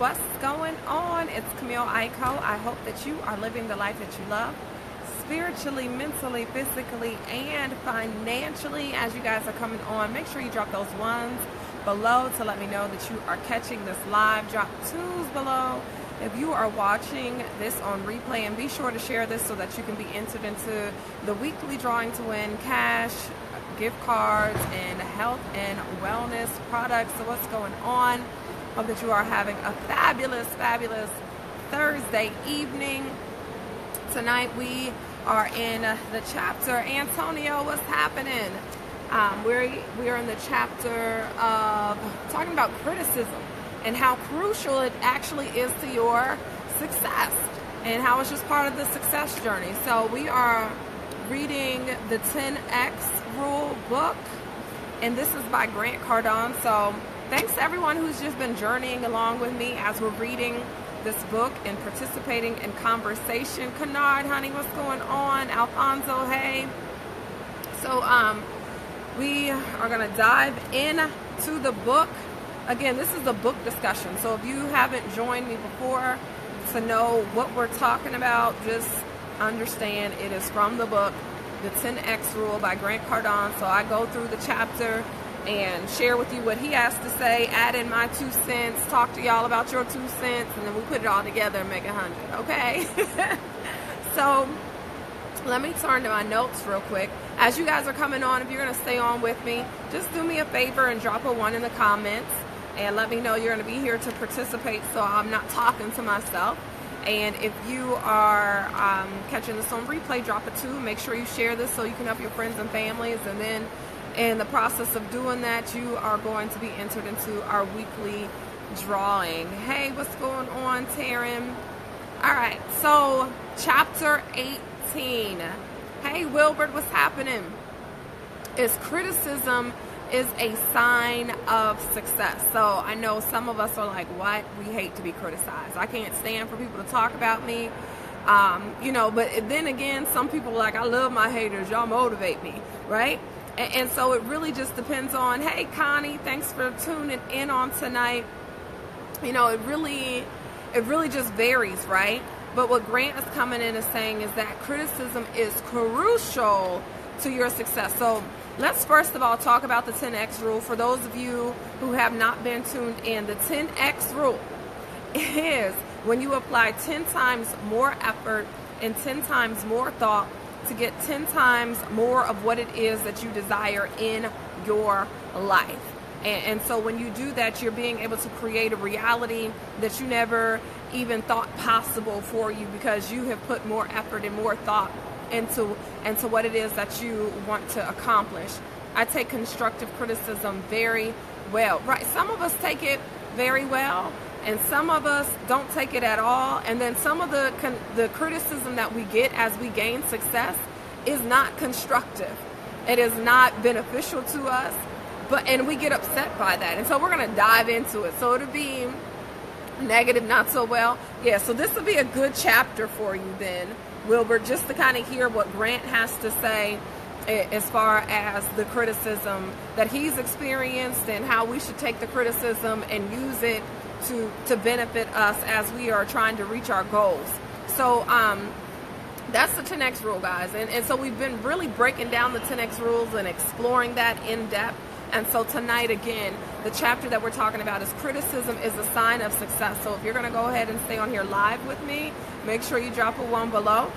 what's going on? It's Camille, Aiko. I hope that you are living the life that you love, spiritually, mentally, physically, and financially. As you guys are coming on, make sure you drop those ones below to let me know that you are catching this live. Drop twos below if you are watching this on replay, and be sure to share this so that you can be entered into the weekly drawing to win cash, gift cards, and health and wellness products. So what's going on? Hope that you are having a fabulous Thursday evening. Tonight we are in the chapter, Antonio, what's happening? We are in the chapter of talking about criticism and how crucial it actually is to your success and how it's just part of the success journey. So we are reading the 10X Rule book, and this is by Grant Cardone. So thanks to everyone who's just been journeying along with me as we're reading this book and participating in conversation. Kennard, honey, what's going on? Alfonso, hey. So we are going to dive into the book. Again, this is a book discussion. So if you haven't joined me before to know what we're talking about, just understand it is from the book, The 10X Rule by Grant Cardone. So I go through the chapter and share with you what he has to say, add in my 2 cents, talk to y'all about your 2 cents, and then we put it all together and make 100, okay? So let me turn to my notes real quick. As you guys are coming on, if you're going to stay on with me, just do me a favor and drop a 1 in the comments and let me know you're going to be here to participate so I'm not talking to myself. And if you are catching this on replay, drop a 2. Make sure you share this so you can help your friends and families. And then in the process of doing that, you are going to be entered into our weekly drawing. Hey, what's going on, Taryn? All right, so chapter 18. Hey, Wilbert, what's happening? Is criticism is a sign of success. So I know some of us are like, what? We hate to be criticized. I can't stand for people to talk about me. But then again, some people are like, I love my haters. Y'all motivate me, right? And so it really just depends on, hey, Connie, thanks for tuning in on tonight. It really just varies, right? But what Grant is coming in and saying is that criticism is crucial to your success. So let's first of all talk about the 10X rule. For those of you who have not been tuned in, the 10X rule is when you apply 10 times more effort and 10 times more thought to get 10 times more of what it is that you desire in your life. And so when you do that, you're being able to create a reality that you never even thought possible for you, because you have put more effort and more thought into what it is that you want to accomplish. I take constructive criticism very well, right? Some of us take it very well, and some of us don't take it at all. And then some of the criticism that we get as we gain success is not constructive. It is not beneficial to us, and we get upset by that. And so we're going to dive into it. So it'll be negative, not so well. Yeah, so this will be a good chapter for you then, Wilbur, just to kind of hear what Grant has to say as far as the criticism that he's experienced and how we should take the criticism and use it to benefit us as we are trying to reach our goals. So that's the 10X rule, guys. And so we've been really breaking down the 10X rules and exploring that in depth. And so tonight, again, the chapter that we're talking about is criticism is a sign of success. So if you're going to go ahead and stay on here live with me, make sure you drop a 1 below.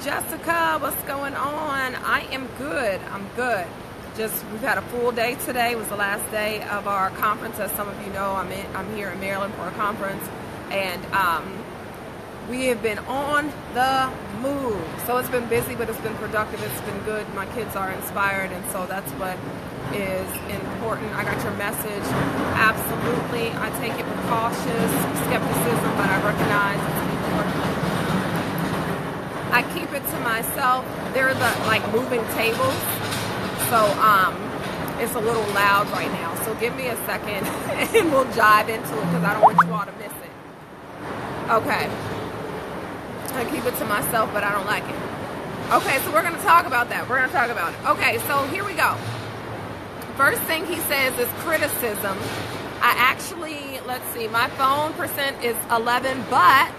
Jessica, what's going on? I am good. I'm good. We've had a full day today. It was the last day of our conference. As some of you know, I'm here in Maryland for a conference. And we have been on the move. So it's been busy, but it's been productive. It's been good. My kids are inspired, and so that's what is important. I got your message. Absolutely. I take it with cautious skepticism, but I recognize it's important. I keep it to myself. They're like moving tables. So it's a little loud right now. So give me a second and we'll dive into it, because I don't want you all to miss it. Okay. I keep it to myself, but I don't like it. Okay, so we're going to talk about that. We're going to talk about it. Okay, so here we go. First thing he says is criticism. I actually let's see. My phone percent is 11, but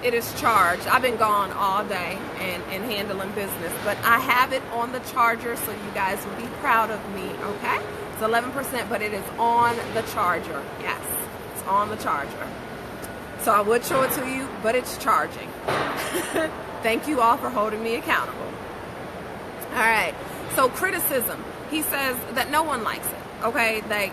it is charged. I've been gone all day and handling business, but I have it on the charger, so you guys will be proud of me, okay? It's 11%, but it is on the charger. Yes, it's on the charger. So I would show it to you, but it's charging. Thank you all for holding me accountable. All right, so criticism. He says that no one likes it, okay? Like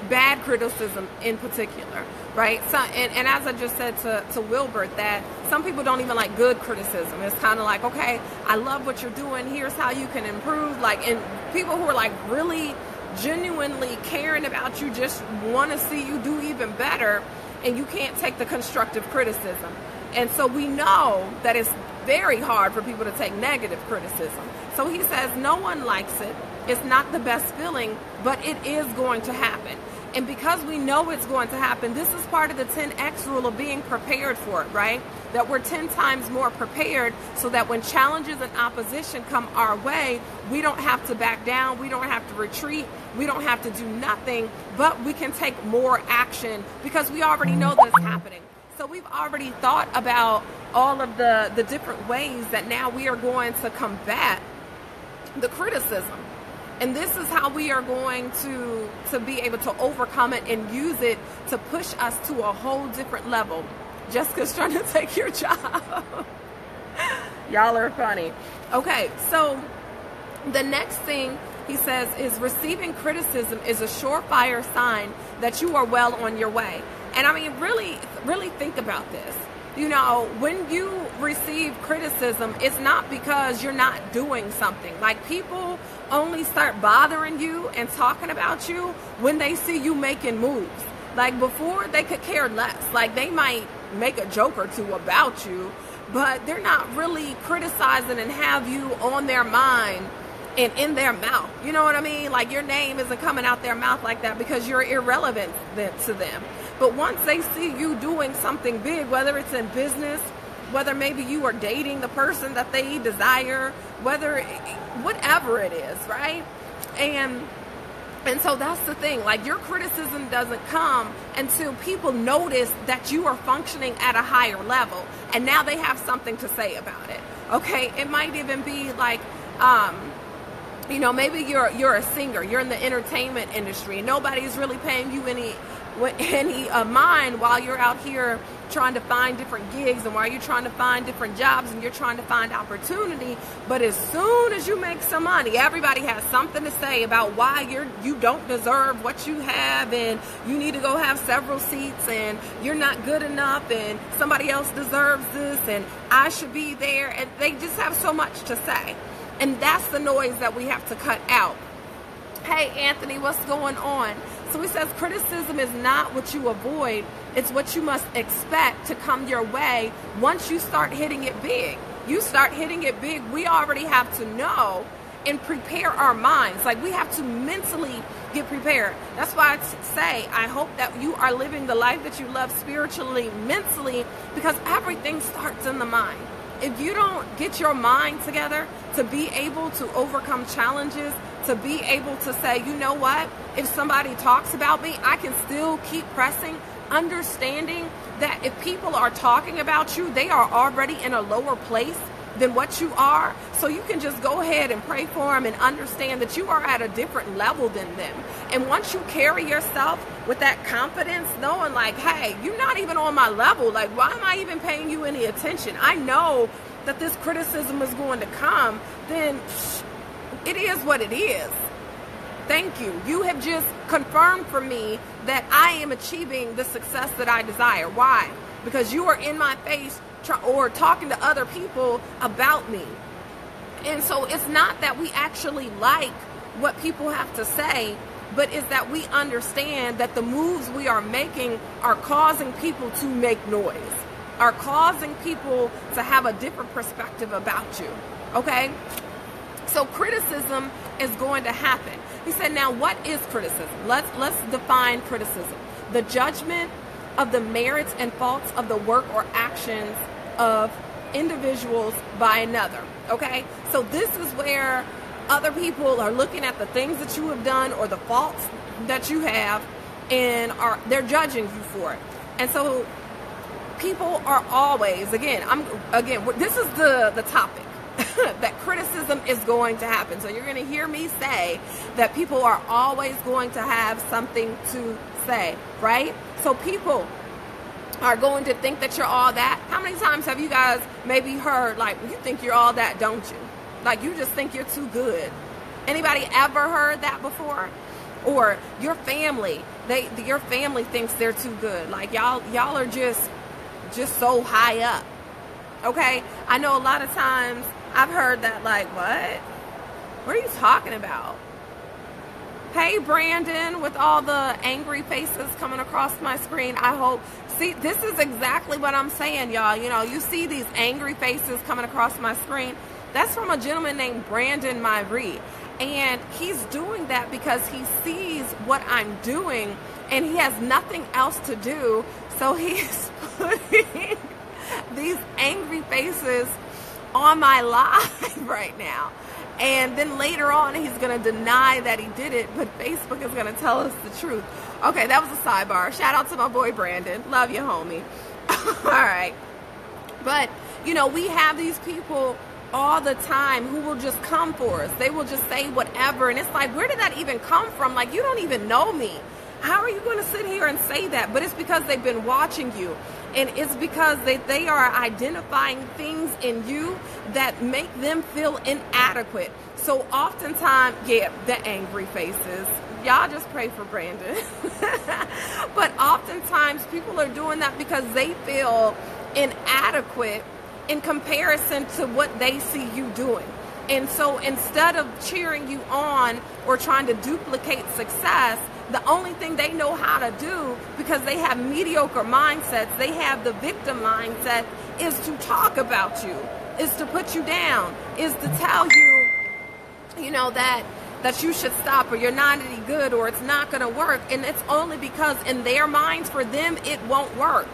bad criticism in particular, right? So, and as I just said to Wilbert, that some people don't even like good criticism. It's kind of like, okay, I love what you're doing. Here's how you can improve. Like, and people who are like really genuinely caring about you just want to see you do even better, and you can't take the constructive criticism. And so we know that it's very hard for people to take negative criticism. So he says no one likes it. It's not the best feeling, but it is going to happen. And because we know it's going to happen, this is part of the 10X rule of being prepared for it, right? That we're 10 times more prepared, so that when challenges and opposition come our way, we don't have to back down, we don't have to retreat, we don't have to do nothing, but we can take more action because we already know that it's happening. So we've already thought about all of the different ways that now we are going to combat the criticism. And this is how we are going to be able to overcome it and use it to push us to a whole different level. Jessica's trying to take your job. Y'all are funny. Okay, so the next thing he says is receiving criticism is a surefire sign that you are well on your way. And I mean, really, really think about this. You know, when you receive criticism, it's not because you're not doing something. Like, people only start bothering you and talking about you when they see you making moves. Like, before, they could care less. Like, they might make a joke or two about you, but they're not really criticizing and have you on their mind and in their mouth. You know what I mean? Like, your name isn't coming out their mouth like that because you're irrelevant to them. But once they see you doing something big, whether it's in business, whether maybe you are dating the person that they desire, whatever it is, right? And so that's the thing. Like, your criticism doesn't come until people notice that you are functioning at a higher level, and now they have something to say about it. Okay, it might even be like, you know, maybe you're a singer, you're in the entertainment industry, and nobody's really paying you any mind while you're out here trying to find different gigs, and while you're trying to find different jobs, and you're trying to find opportunity. But as soon as you make some money, everybody has something to say about why you don't deserve what you have, and you need to go have several seats, and you're not good enough, and somebody else deserves this, and I should be there. And they just have so much to say. And that's the noise that we have to cut out. Hey, Anthony, what's going on? So he says criticism is not what you avoid. It's what you must expect to come your way once you start hitting it big. You start hitting it big, we already have to know and prepare our minds. Like, we have to mentally get prepared. That's why I say I hope that you are living the life that you love spiritually, mentally, because everything starts in the mind. If you don't get your mind together to be able to overcome challenges, to be able to say, you know what, if somebody talks about me, I can still keep pressing, understanding that if people are talking about you, they are already in a lower place than what you are. So you can just go ahead and pray for them and understand that you are at a different level than them. And once you carry yourself with that confidence, knowing like, hey, you're not even on my level. Like, why am I even paying you any attention? I know that this criticism is going to come. Then it is what it is. Thank you. You have just confirmed for me that I am achieving the success that I desire. Why? Because you are in my face or talking to other people about me. And so it's not that we actually like what people have to say, but it's that we understand that the moves we are making are causing people to make noise, are causing people to have a different perspective about you. Okay? So criticism is going to happen. He said, now what is criticism? Let's define criticism. The judgment of the merits and faults of the work or actions of individuals by another. Okay? So this is where other people are looking at the things that you have done or the faults that you have, and they're judging you for it. And so people are always, this is the topic, that criticism is going to happen. So you're going to hear me say that people are always going to have something to say, right? So people are going to think that you're all that. How many times have you guys maybe heard, like, you think you're all that, don't you? Like, you just think you're too good. Anybody ever heard that before? Or your family, your family thinks they're too good. Like, y'all are just so high up. Okay? I know a lot of times I've heard that, like, what are you talking about? Hey, Brandon, with all the angry faces coming across my screen, I hope. See, this is exactly what I'm saying, y'all. You know, you see these angry faces coming across my screen. That's from a gentleman named Brandon Myrie. And he's doing that because he sees what I'm doing and he has nothing else to do. So he's putting these angry faces on my live right now. And then later on, he's going to deny that he did it, but Facebook is going to tell us the truth. Okay, that was a sidebar. Shout out to my boy Brandon. Love you, homie. All right. But, you know, we have these people all the time who will just come for us. They will just say whatever. And it's like, where did that even come from? Like, you don't even know me. How are you going to sit here and say that? But it's because they've been watching you. And it's because they are identifying things in you that make them feel inadequate. So oftentimes, yeah, the angry faces. Y'all just pray for Brandon. But oftentimes people are doing that because they feel inadequate in comparison to what they see you doing. And so instead of cheering you on or trying to duplicate success, the only thing they know how to do, because they have mediocre mindsets, they have the victim mindset, is to talk about you, is to put you down, is to tell you, you know, that you should stop, or you're not any good, or it's not going to work. And it's only because in their minds, for them, it won't work.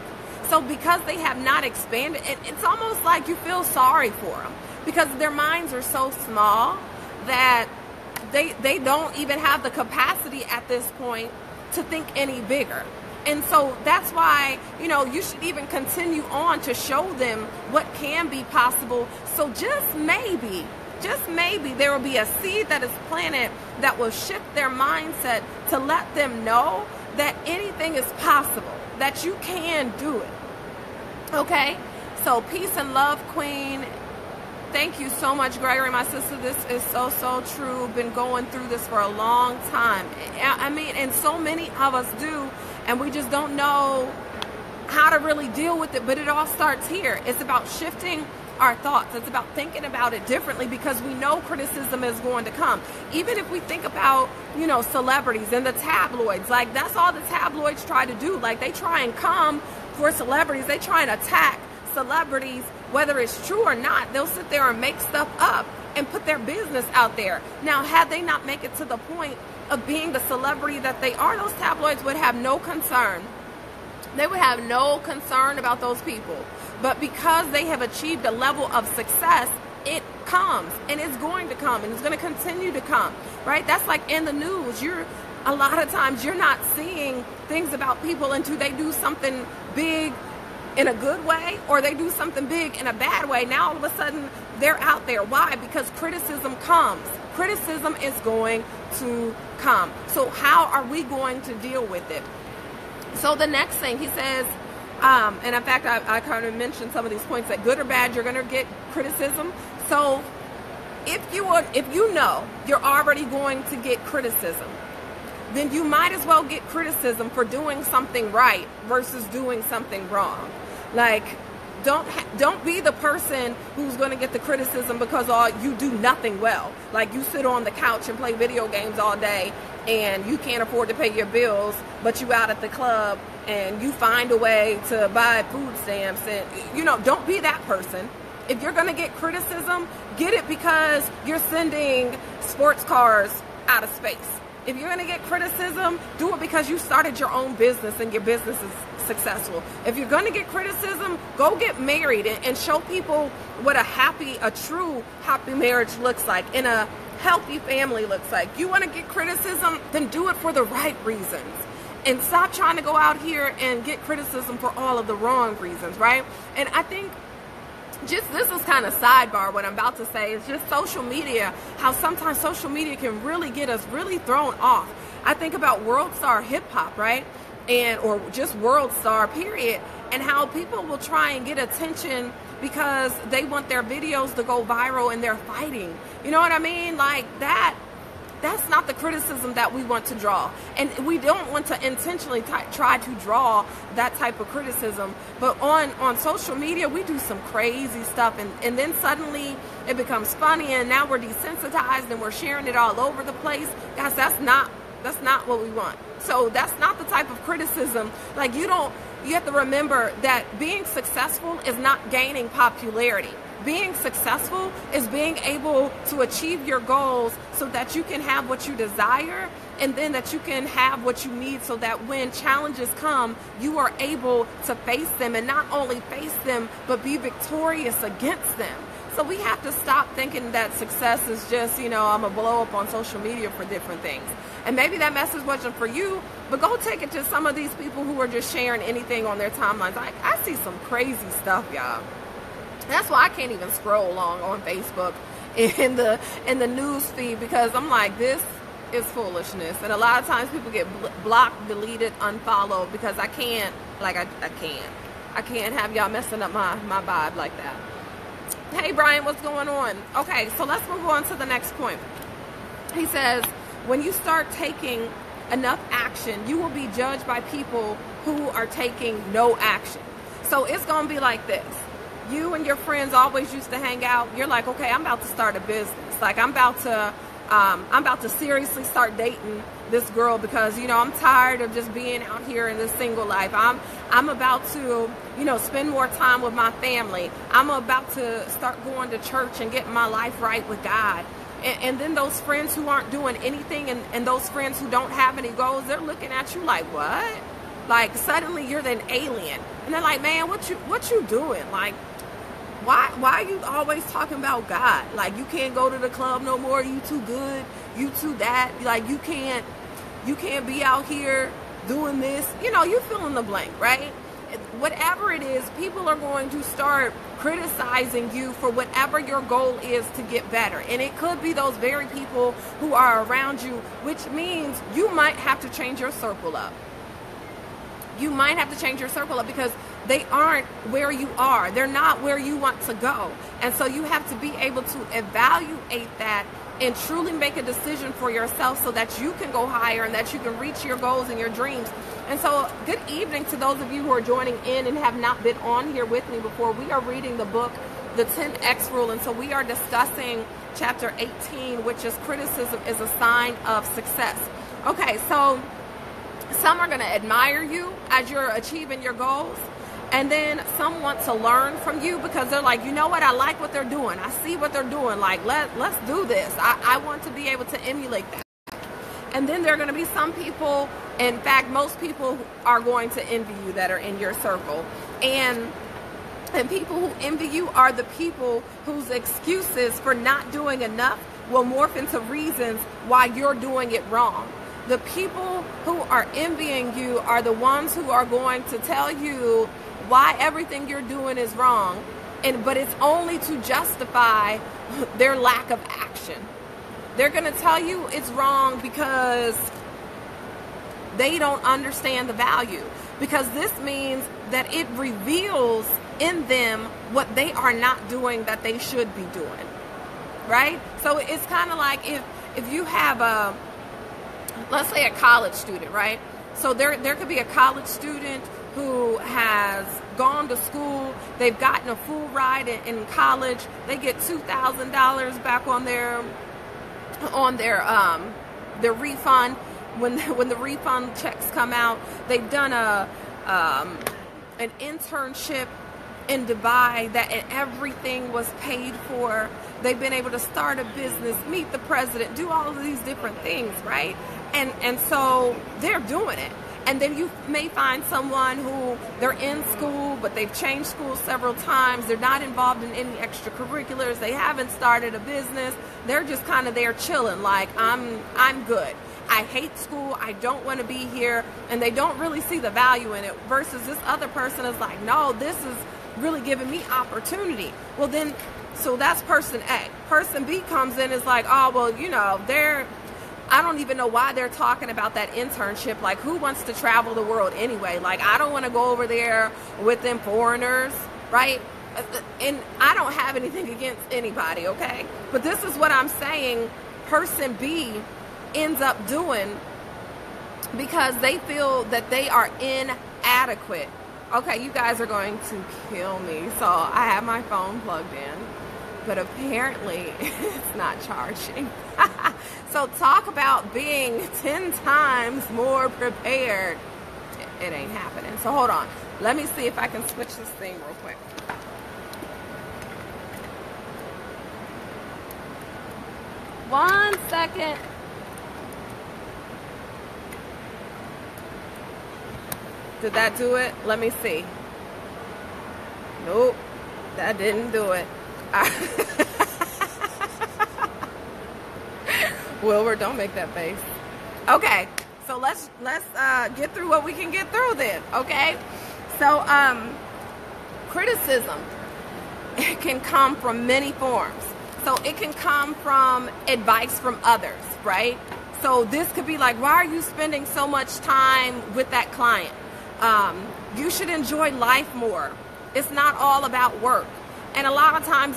So because they have not expanded, it's almost like you feel sorry for them, because their minds are so small that they don't even have the capacity at this point to think any bigger. And so that's why, you know, you should even continue on to show them what can be possible. So just maybe there will be a seed that is planted that will shift their mindset to let them know that anything is possible, that you can do it. Okay? So peace and love, Queen. Thank you so much, Gregory, my sister. This is so true. Been going through this for a long time. I mean, and so many of us do, and we just don't know how to really deal with it. But it all starts here. It's about shifting our thoughts. It's about thinking about it differently, because we know criticism is going to come. Even if we think about, you know, celebrities and the tabloids, like that's all the tabloids try to do. Like they try and come for celebrities. They try and attack celebrities, whether it's true or not. They'll sit there and make stuff up and put their business out there. Now, had they not make it to the point of being the celebrity that they are, those tabloids would have no concern. They would have no concern about those people. But because they have achieved a level of success, it comes, and it's going to come, and it's going to continue to come, right? That's like in the news. A lot of times you're not seeing things about people until they do something big in a good way, or they do something big in a bad way. Now all of a sudden they're out there. Why? Because criticism comes. Criticism is going to come. So how are we going to deal with it? So the next thing he says, and in fact I kind of mentioned some of these points, that good or bad you're going to get criticism. So if you know you're already going to get criticism, then you might as well get criticism for doing something right versus doing something wrong. Like, don't be the person who's going to get the criticism because you do nothing well. Like, you sit on the couch and play video games all day and you can't afford to pay your bills, but you out at the club and you find a way to buy food stamps. And, you know, don't be that person. If you're going to get criticism, get it because you're sending sports cars out of space. If you're going to get criticism, do it because you started your own business and your business is successful. If you're going to get criticism, go get married and show people what a true happy marriage looks like and a healthy family looks like. You want to get criticism, then do it for the right reasons. and stop trying to go out here and get criticism for all of the wrong reasons, right? And I think just, this is kind of sidebar, what I'm about to say is just social media, how sometimes social media can really get us really thrown off. I think about world star hip hop, right? And, or just world star period, and how people will try and get attention because they want their videos to go viral and they're fighting. You know what I mean? Like that's not the criticism that we want to draw. And we don't want to intentionally try to draw that type of criticism. But on social media, we do some crazy stuff. And then suddenly it becomes funny. And now we're desensitized and we're sharing it all over the place. Guys, that's not what we want. So that's not the type of criticism. Like, you have to remember that being successful is not gaining popularity. Being successful is being able to achieve your goals so that you can have what you desire, and then that you can have what you need so that when challenges come, you are able to face them, and not only face them, but be victorious against them. So we have to stop thinking that success is just, I'm going to blow up on social media for different things. And maybe that message wasn't for you, but go take it to some of these people who are just sharing anything on their timelines. Like, I see some crazy stuff, y'all. That's why I can't even scroll along on Facebook in the news feed, because I'm like, this is foolishness. And a lot of times people get blocked, deleted, unfollowed, because I can't have y'all messing up my vibe like that. Hey Brian, what's going on? Okay, so let's move on to the next point. He says, when you start taking enough action, you will be judged by people who are taking no action. So it's gonna be like this. You and your friends always used to hang out. You're like, okay, I'm about to start a business. Like, I'm about to seriously start dating this girl because, I'm tired of just being out here in this single life. I'm about to, spend more time with my family. I'm about to start going to church and getting my life right with God. And then those friends who aren't doing anything, and those friends who don't have any goals, they're looking at you like, what? Like, suddenly you're an alien. And they're like, man, what you doing? Like, why are you always talking about God? Like, you can't go to the club no more. You too good. You too that. Like, you can't be out here doing this. You fill in the blank, right? Whatever it is, people are going to start criticizing you for whatever your goal is to get better. And it could be those very people who are around you, which means you might have to change your circle up. You might have to change your circle up because they aren't where you are. They're not where you want to go. And so you have to be able to evaluate that and truly make a decision for yourself so that you can go higher and that you can reach your goals and your dreams. And so good evening to those of you who are joining in and have not been on here with me before. We are reading the book, The 10X Rule. And so we are discussing chapter 18, which is criticism is a sign of success. Okay, so some are going to admire you as you're achieving your goals. And then some want to learn from you because they're like, you know what? I like what they're doing. I see what they're doing. Like, let's do this. I want to be able to emulate that. And then there are going to be some people, in fact, most people are going to envy you that are in your circle. And people who envy you are the people whose excuses for not doing enough will morph into reasons why you're doing it wrong. The people who are envying you are the ones who are going to tell you why everything you're doing is wrong, but it's only to justify their lack of action. They're going to tell you it's wrong because they don't understand the value, because this means that it reveals in them what they are not doing that they should be doing, right? So it's kind of like if you have let's say a college student, right? So there could be a college student who has gone to school, they've gotten a full ride in college, they get $2,000 back on their refund when the refund checks come out. They've done an internship in Dubai and everything was paid for. They've been able to start a business, meet the president, do all of these different things, right? And so they're doing it. And then you may find someone who they're in school, but they've changed schools several times. They're not involved in any extracurriculars. They haven't started a business. They're just kind of there chilling, like I'm good. I hate school, I don't want to be here, and they don't really see the value in it, versus this other person is like, no, this is really giving me opportunity. Well then, so that's person A. Person B comes in, is like, oh, well, you know, I don't even know why they're talking about that internship. Like, who wants to travel the world anyway? Like, I don't want to go over there with them foreigners, right? And I don't have anything against anybody, okay? But this is what I'm saying person B ends up doing, because they feel that they are inadequate. Okay, you guys are going to kill me. So I have my phone plugged in, but apparently it's not charging. So talk about being 10 times more prepared. It ain't happening. So hold on. Let me see if I can switch this thing real quick. One second. Did that do it? Let me see. Nope, that didn't do it. Wilbur, don't make that face. Okay, so let's get through what we can get through then. Okay, so criticism can come from many forms. So it can come from advice from others, right? So this could be like, why are you spending so much time with that client? You should enjoy life more. It's not all about work. And a lot of times,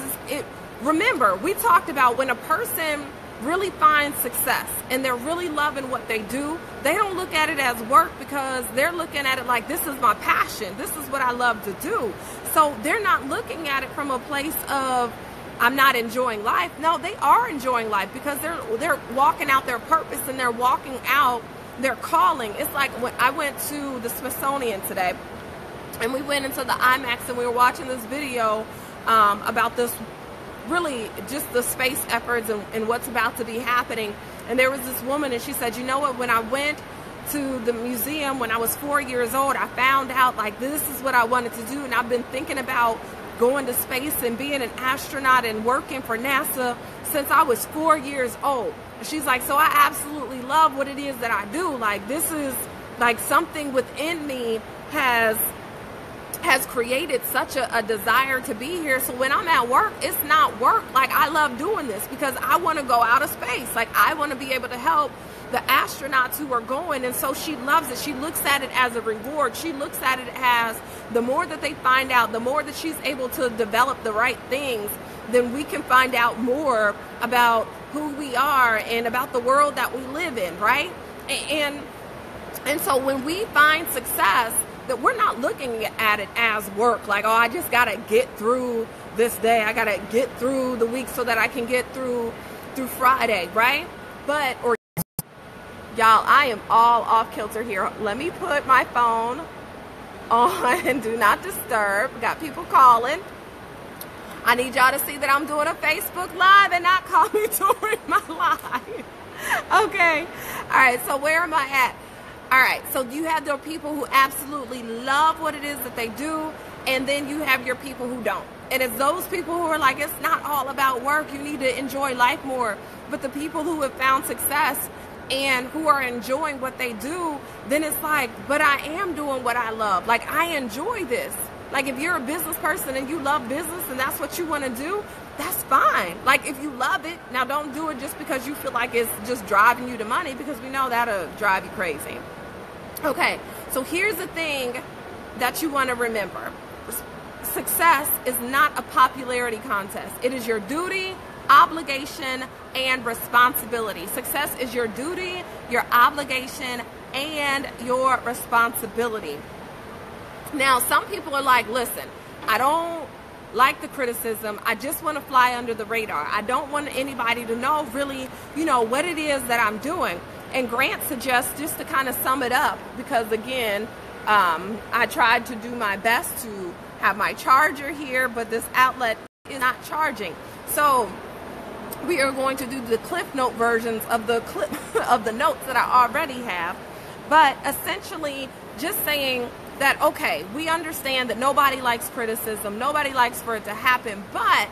remember, we talked about when a person really finds success and they're really loving what they do, they don't look at it as work, because they're looking at it like, this is my passion. This is what I love to do. So they're not looking at it from a place of, I'm not enjoying life. No, they are enjoying life, because they're walking out their purpose and they're walking out their calling. It's like when I went to the Smithsonian today, and we went into the IMAX and we were watching this video about this, really just the space efforts and what's about to be happening. And there was this woman, and she said, you know what, when I went to the museum when I was 4 years old, I found out like this is what I wanted to do, and I've been thinking about going to space and being an astronaut and working for NASA since I was 4 years old. She's like, so I absolutely love what it is that I do. Like, this is like something within me has created such a desire to be here. So when I'm at work, it's not work. Like, I love doing this because I want to go out of space. Like, I want to be able to help the astronauts who are going. And so she loves it. She looks at it as a reward. She looks at it as the more that they find out, the more that she's able to develop the right things, then we can find out more about who we are and about the world that we live in, right? And so when we find success, that we're not looking at it as work, like, oh, I just got to get through this day. I got to get through the week so that I can get through Friday, right? But, or y'all, I am all off kilter here. Let me put my phone on and do not disturb. Got people calling. I need y'all to see that I'm doing a Facebook Live and not call me during my live. Okay. All right. So where am I at? All right. So you have the people who absolutely love what it is that they do. And then you have your people who don't. And it's those people who are like, it's not all about work. You need to enjoy life more. But the people who have found success and who are enjoying what they do, then it's like, but I am doing what I love. Like, I enjoy this. Like, if you're a business person and you love business and that's what you want to do, that's fine. Like, if you love it, now don't do it just because you feel like it's just driving you to money, because we know that'll drive you crazy. Okay, so here's the thing that you want to remember. Success is not a popularity contest. It is your duty, obligation, and responsibility. Success is your duty, your obligation, and your responsibility. Now, some people are like, listen, I don't like the criticism. I just want to fly under the radar. I don't want anybody to know really, what it is that I'm doing. And Grant suggests, just to kind of sum it up, because again, I tried to do my best to have my charger here, but this outlet is not charging. So we are going to do the Cliff Note versions of the of the notes that I already have. But essentially just saying that, okay, we understand that nobody likes criticism. Nobody likes for it to happen. But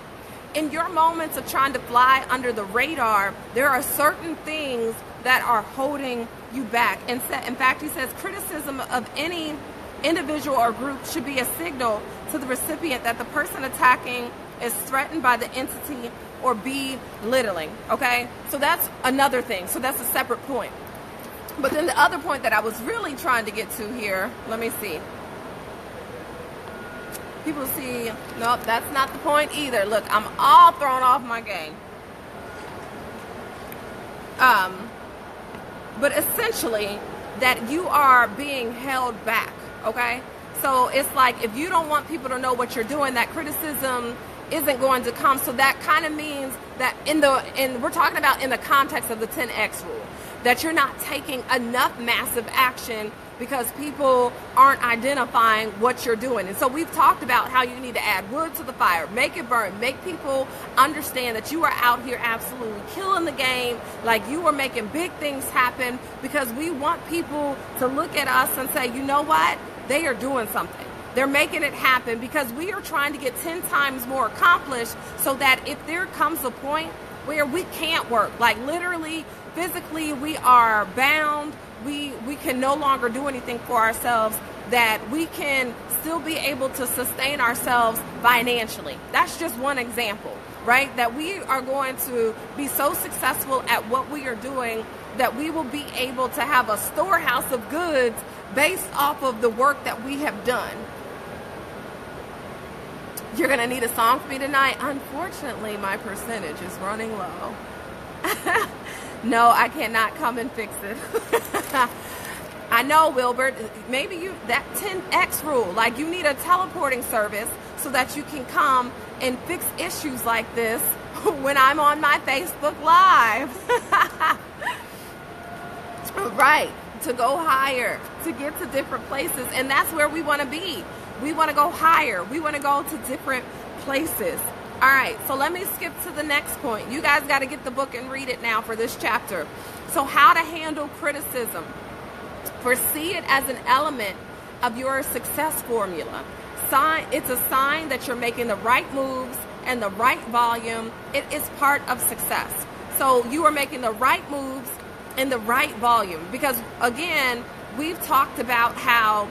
in your moments of trying to fly under the radar, there are certain things that are holding you back. In fact, he says criticism of any individual or group should be a signal to the recipient that the person attacking is threatened by the entity or belittling. Okay, so that's another thing. So that's a separate point. But then the other point that I was really trying to get to here, let me see. People see, nope, that's not the point either. Look, I'm all thrown off my game. But essentially, that you are being held back, okay? So it's like, if you don't want people to know what you're doing, that criticism isn't going to come. So that kind of means that we're talking about in the context of the 10X rule, that you're not taking enough massive action because people aren't identifying what you're doing. And so we've talked about how you need to add wood to the fire, make it burn, make people understand that you are out here absolutely killing the game, like you are making big things happen, because we want people to look at us and say, you know what, they are doing something. They're making it happen, because we are trying to get 10 times more accomplished, so that if there comes a point where we can't work, like literally, physically, we are bound, we can no longer do anything for ourselves, that we can still be able to sustain ourselves financially. That's just one example, right? That we are going to be so successful at what we are doing that we will be able to have a storehouse of goods based off of the work that we have done. You're going to need a song for me tonight? Unfortunately, my percentage is running low. No, I cannot come and fix it. I know, Wilbert, maybe that 10X rule, like you need a teleporting service so that you can come and fix issues like this when I'm on my Facebook Live. Right, to go higher, to get to different places. And that's where we want to be. We want to go higher. We want to go to different places. All right, so let me skip to the next point. You guys got to get the book and read it now for this chapter. So how to handle criticism. Foresee it as an element of your success formula. It's a sign that you're making the right moves and the right volume. It is part of success. So you are making the right moves and the right volume. Because again, we've talked about how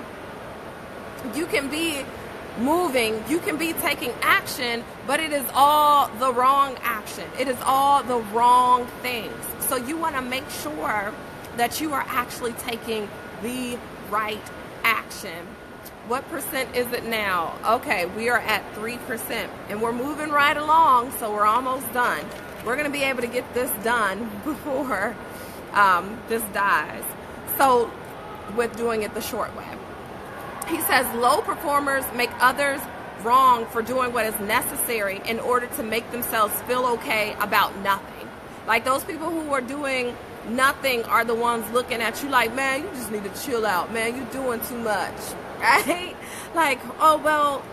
you can be moving, you can be taking action, but it is all the wrong action. It is all the wrong things. So you want to make sure that you are actually taking the right action. What percent is it now? Okay, we are at 3%, and we're moving right along, so we're almost done. We're going to be able to get this done before this dies. So with doing it the short way. He says low performers make others wrong for doing what is necessary in order to make themselves feel okay about nothing. Like those people who are doing nothing are the ones looking at you like, man, you just need to chill out, man. You're doing too much, right? Like, oh, well,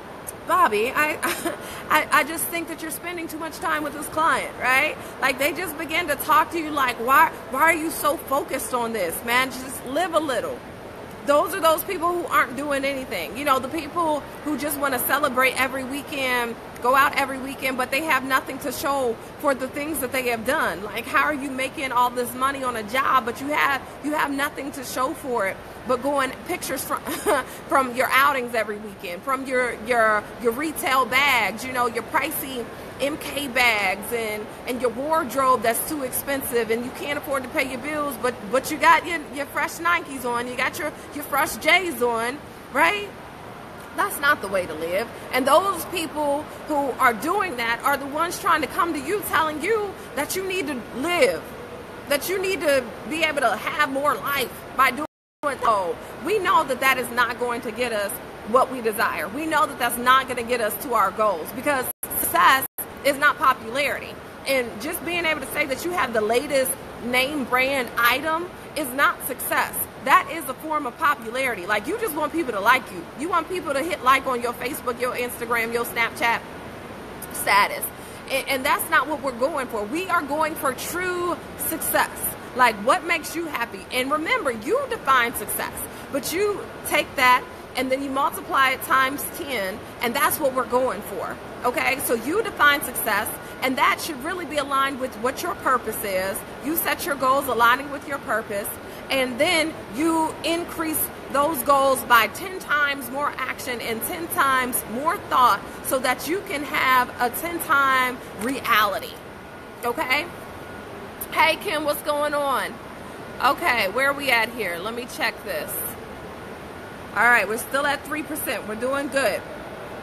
Bobby, I just think that you're spending too much time with this client, right? Like they just begin to talk to you like, why are you so focused on this, man? Just live a little. Those are those people who aren't doing anything. You know, the people who just want to celebrate every weekend, go out every weekend, but they have nothing to show for the things that they have done. Like, how are you making all this money on a job, but you have nothing to show for it, but going pictures from from your outings every weekend, from your retail bags, you know, your pricey MK bags and your wardrobe that's too expensive and you can't afford to pay your bills, but you got your fresh Nikes on, you got your fresh J's on, right? That's not the way to live. And those people who are doing that are the ones trying to come to you telling you that you need to live, that you need to be able to have more life by doing it. Oh, we know that is not going to get us what we desire. We know that that's not going to get us to our goals, because success is not popularity. And just being able to say that you have the latest name brand item is not success. That is a form of popularity. Like, you just want people to like you. You want people to hit like on your Facebook, your Instagram, your Snapchat status. And that's not what we're going for. We are going for true success. Like, what makes you happy? And remember, you define success, but you take that and then you multiply it times 10, and that's what we're going for. Okay, so you define success, and that should really be aligned with what your purpose is. You set your goals aligning with your purpose, and then you increase those goals by 10 times more action and 10 times more thought so that you can have a 10-time reality. Okay? Hey, Kim, what's going on? Okay, where are we at here? Let me check this. All right, we're still at 3%. We're doing good.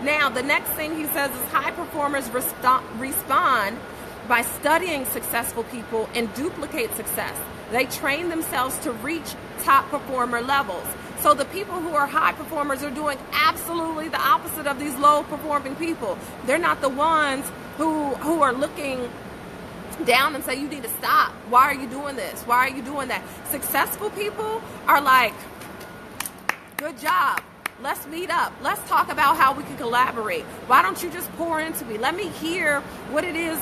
Now, the next thing he says is high performers respond by studying successful people and duplicate success. They train themselves to reach top performer levels. So the people who are high performers are doing absolutely the opposite of these low performing people. They're not the ones who are looking down and say, you need to stop. Why are you doing this? Why are you doing that? Successful people are like, good job. Let's meet up. Let's talk about how we can collaborate. Why don't you just pour into me? Let me hear what it is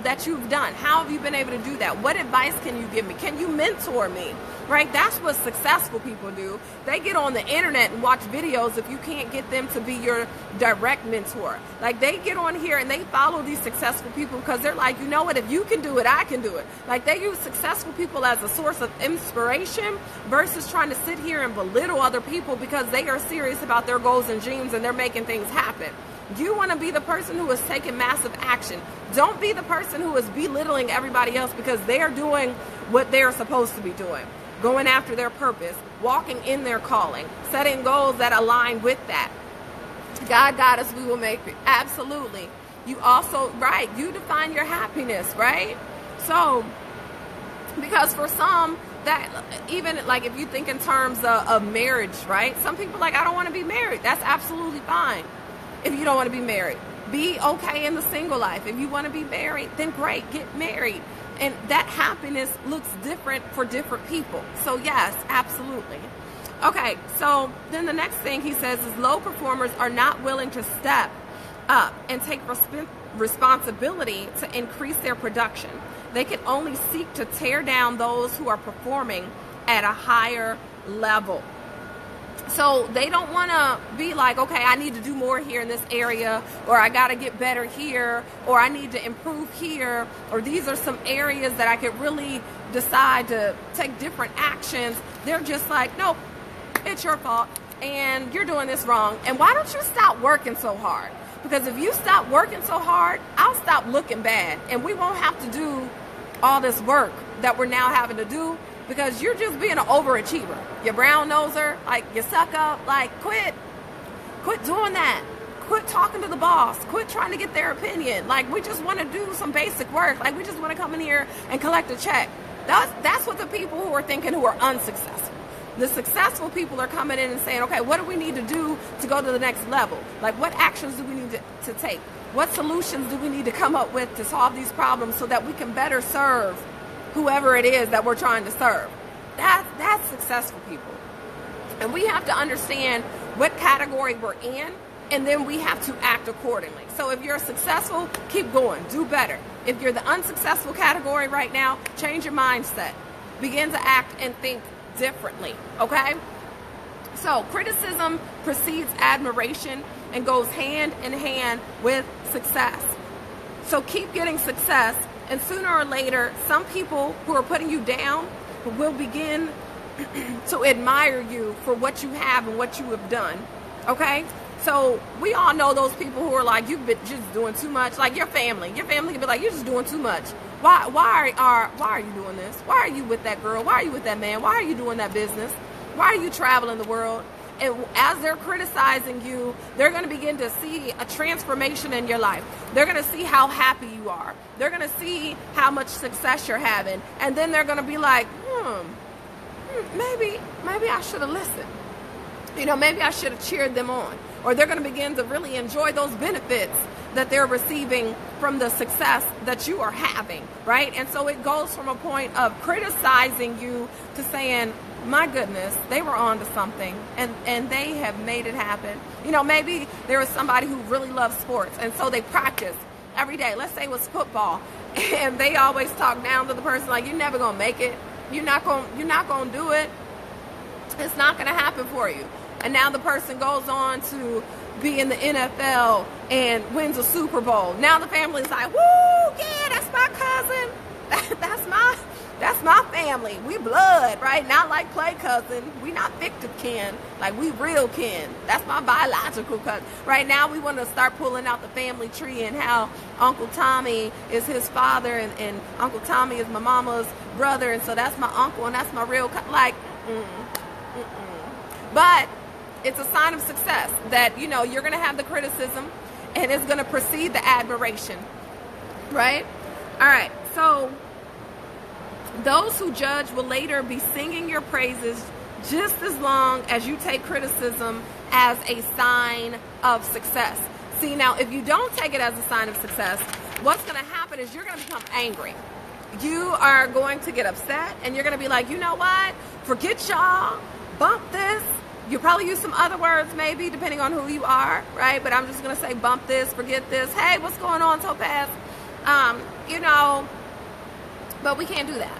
that you've done. How have you been able to do that? What advice can you give me? Can you mentor me? Right? That's what successful people do. They get on the internet and watch videos if you can't get them to be your direct mentor. Like, they get on here and they follow these successful people because they're like, you know what? If you can do it, I can do it. Like, they use successful people as a source of inspiration versus trying to sit here and belittle other people because they are serious about their goals and dreams and they're making things happen. You want to be the person who is taking massive action. Don't be the person who is belittling everybody else because they are doing what they're supposed to be doing. Going after their purpose, walking in their calling, setting goals that align with that. God got us, we will make it. Absolutely. You also, right, you define your happiness, right? So, because for some, that even like if you think in terms of marriage, right? Some people are like, I don't want to be married. That's absolutely fine if you don't want to be married. Be okay in the single life. If you want to be married, then great, get married. And that happiness looks different for different people. So yes, absolutely. Okay, so then the next thing he says is low performers are not willing to step up and take responsibility to increase their production. They can only seek to tear down those who are performing at a higher level. So they don't want to be like, okay, I need to do more here in this area, or I got to get better here, or I need to improve here, or these are some areas that I could really decide to take different actions. They're just like, nope, it's your fault, and you're doing this wrong, and why don't you stop working so hard? Because if you stop working so hard, I'll stop looking bad, and we won't have to do all this work that we're now having to do. Because you're just being an overachiever. You brown noser, like you suck up, like quit doing that. Quit talking to the boss. Quit trying to get their opinion. Like, we just want to do some basic work. Like, we just want to come in here and collect a check. That's what the people who are thinking who are unsuccessful. The successful people are coming in and saying, okay, what do we need to do to go to the next level? Like, what actions do we need to take? What solutions do we need to come up with to solve these problems so that we can better serve whoever it is that we're trying to serve? That's successful people. And we have to understand what category we're in, and then we have to act accordingly. So if you're successful, keep going, do better. If you're the unsuccessful category right now, change your mindset. Begin to act and think differently, okay? So criticism precedes admiration and goes hand in hand with success. So keep getting success. And sooner or later, some people who are putting you down will begin to admire you for what you have and what you have done. Okay? So we all know those people who are like, you've been just doing too much. Like your family. Your family can be like, you're just doing too much. Why are you doing this? Why are you with that girl? Why are you with that man? Why are you doing that business? Why are you traveling the world? And as they're criticizing you, they're going to begin to see a transformation in your life. They're going to see how happy you are. They're going to see how much success you're having. And then they're going to be like, maybe I should have listened. You know, maybe I should have cheered them on. Or they're going to begin to really enjoy those benefits that they're receiving from the success that you are having, right? And so it goes from a point of criticizing you to saying, my goodness, they were on to something, and they have made it happen. You know, maybe there was somebody who really loves sports, and so they practice every day. Let's say it was football, and they always talk down to the person like, you're never going to make it. You're not going to do it. It's not going to happen for you. And now the person goes on to be in the NFL and wins a Super Bowl. Now the family's like, woo, yeah, that's my cousin. That's my family. We blood, right? Not like play cousin. We not fictive kin. Like, we real kin. That's my biological cousin. Right now we want to start pulling out the family tree and how Uncle Tommy is his father and Uncle Tommy is my mama's brother, and so that's my uncle and that's my real like, But it's a sign of success that, you know, you're going to have the criticism and it's going to precede the admiration, right? All right, so those who judge will later be singing your praises just as long as you take criticism as a sign of success. See, now, if you don't take it as a sign of success, what's going to happen is you're going to become angry. You are going to get upset, and you're going to be like, you know what? Forget y'all. Bump this. You'll probably use some other words maybe, depending on who you are, right? But I'm just going to say bump this, forget this. Hey, what's going on, Topaz? You know, but we can't do that.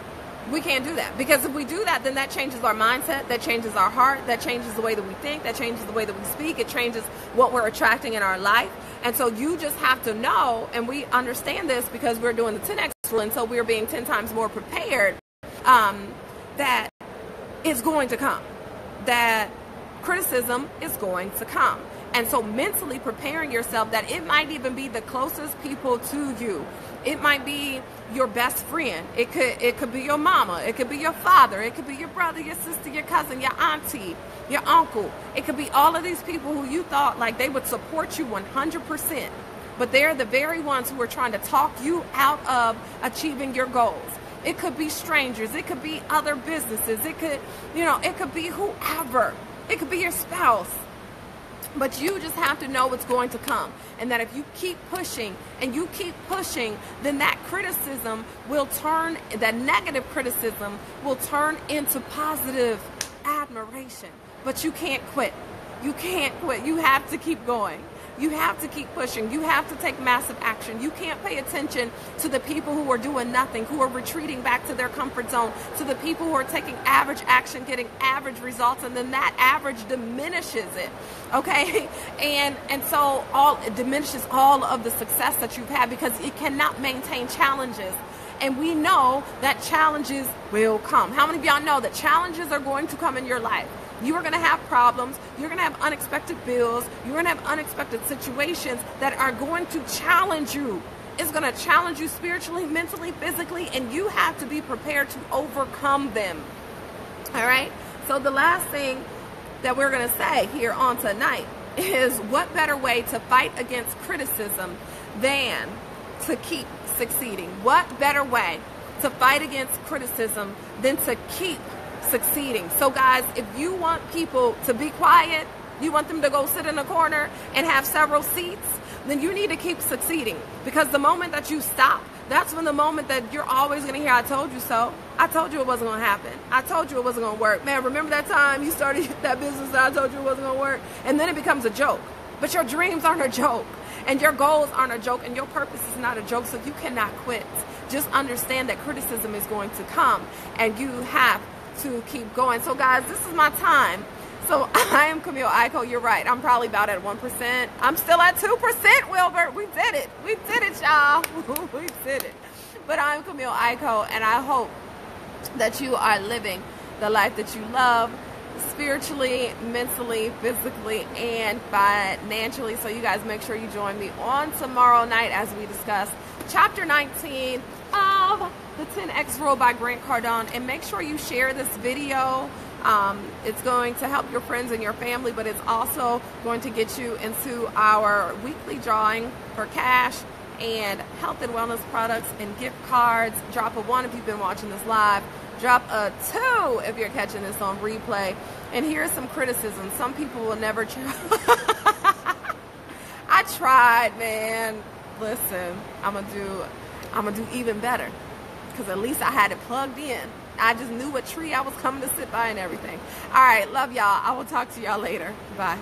We can't do that, because if we do that, then that changes our mindset, that changes our heart, that changes the way that we think, that changes the way that we speak, it changes what we're attracting in our life. And so you just have to know, and we understand this because we're doing the 10X rule, and so we're being 10 times more prepared, that it's going to come, that criticism is going to come. And so mentally preparing yourself that it might even be the closest people to you. It might be your best friend. It could be your mama. It could be your father. It could be your brother, your sister, your cousin, your auntie, your uncle. It could be all of these people who you thought like they would support you 100%. But they're the very ones who are trying to talk you out of achieving your goals. It could be strangers. It could be other businesses. It could, you know, it could be whoever. It could be your spouse. But you just have to know what's going to come. And that if you keep pushing and you keep pushing, then that criticism will turn, that negative criticism will turn into positive admiration. But you can't quit. You can't quit. You have to keep going. You have to keep pushing. You have to take massive action. You can't pay attention to the people who are doing nothing, who are retreating back to their comfort zone, to the people who are taking average action, getting average results, and then that average diminishes it, okay? And so it diminishes all of the success that you've had, because it cannot maintain challenges. And we know that challenges will come. How many of y'all know that challenges are going to come in your life? You are going to have problems. You're going to have unexpected bills. You're going to have unexpected situations that are going to challenge you. It's going to challenge you spiritually, mentally, physically, and you have to be prepared to overcome them. All right? So the last thing that we're going to say here on tonight is, what better way to fight against criticism than to keep succeeding? What better way to fight against criticism than to keep succeeding? So guys, if you want people to be quiet, you want them to go sit in a corner and have several seats, then you need to keep succeeding. Because the moment that you stop, that's when the moment that you're always going to hear, I told you so. I told you it wasn't going to happen. I told you it wasn't going to work. Man, remember that time you started that business that I told you it wasn't going to work? And then it becomes a joke. But your dreams aren't a joke. And your goals aren't a joke. And your purpose is not a joke. So you cannot quit. Just understand that criticism is going to come. And you have to keep going. So guys, this is my time. So I am Camille Aiko. You're right. I'm probably about at 1%. I'm still at 2%, Wilbert. We did it. We did it, y'all. We did it. But I'm Camille Aiko, and I hope that you are living the life that you love, spiritually, mentally, physically, and financially. So you guys make sure you join me on tomorrow night as we discuss chapter 19 of the 10X Rule by Grant Cardone. And make sure you share this video. It's going to help your friends and your family, but it's also going to get you into our weekly drawing for cash and health and wellness products and gift cards. Drop a 1 if you've been watching this live. Drop a 2 if you're catching this on replay. And here's some criticism. Some people will never try. I tried, man. Listen, I'm gonna do even better, because at least I had it plugged in. I just knew what tree I was coming to sit by and everything. All right, love y'all. I will talk to y'all later. Bye.